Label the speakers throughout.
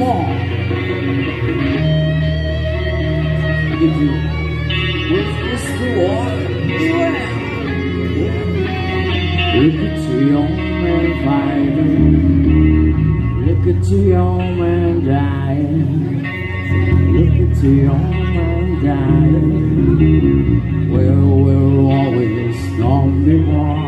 Speaker 1: more. If you with Mr. War, beware. Look at your young man fighting. Look at your young man dying. Look at your young man dying. Well, we're always gonna be one.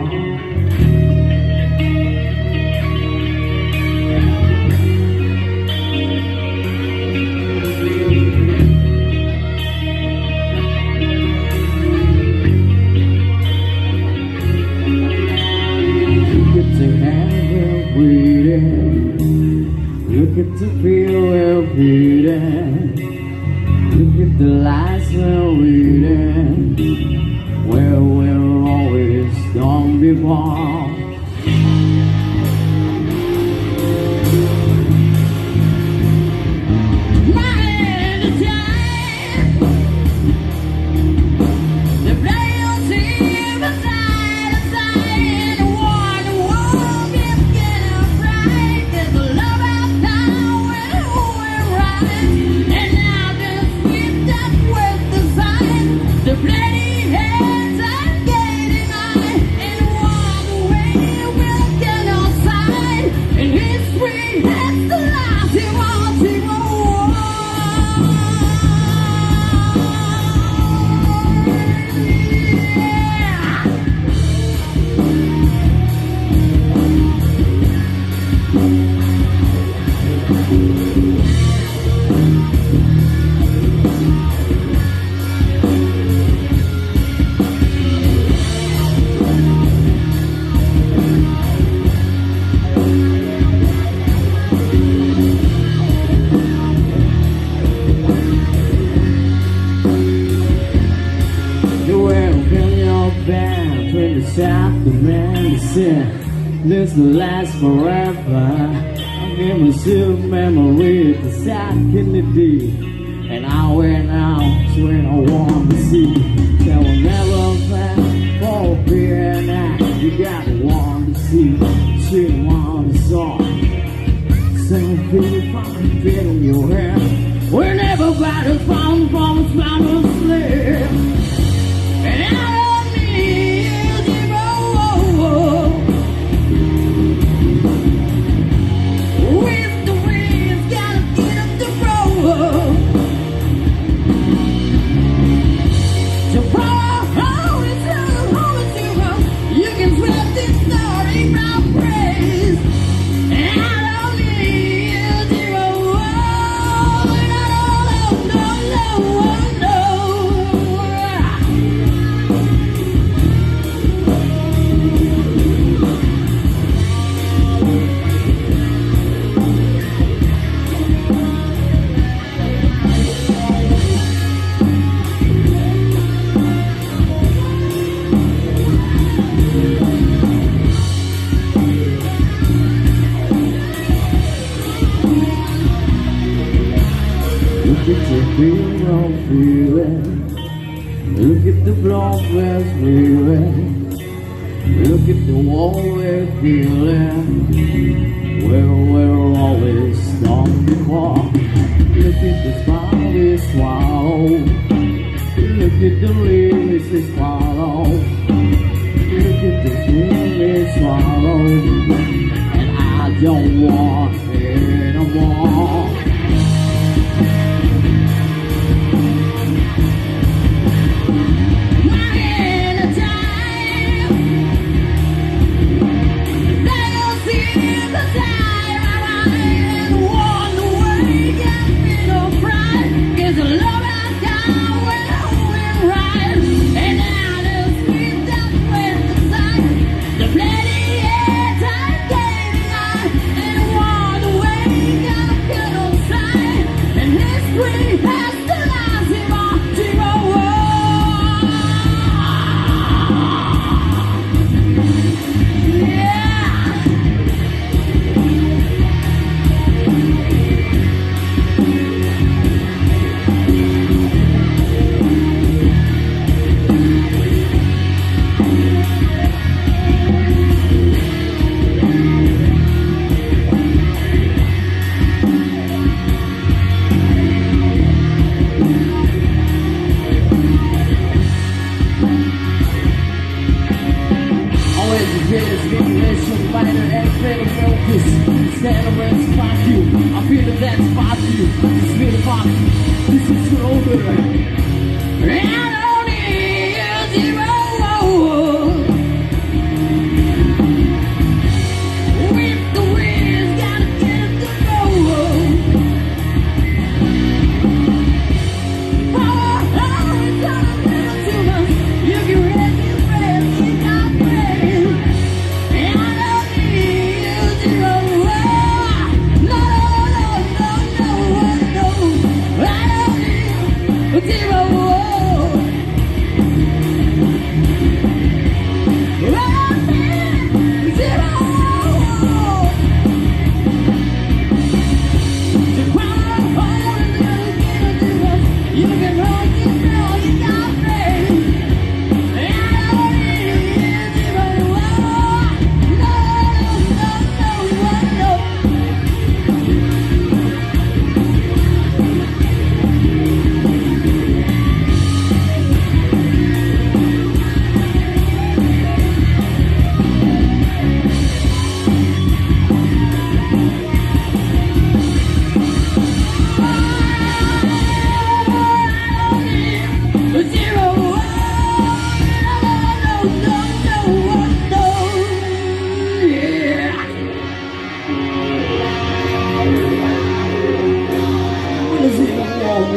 Speaker 1: Look at the feel we're beating. Look at the lies we're reading. Well, we're always gonna be born. South of medicine, this will last forever. I give myself memory of the South Kennedy, and I went out when I want to see. There will never pass for a beer night. You gotta want to see, she want to saw. Some people find fit in your hair. We're never battle found from a spinal slave. And I feeling. Look at the blood we're feeling. Look at the wall we're feeling. Well, we're always done before. Look at the smile we swallow. Look at the release we swallow. Look at the dream we swallow. And I don't want it no more.
Speaker 2: The bloody heads are getting high.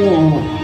Speaker 1: more.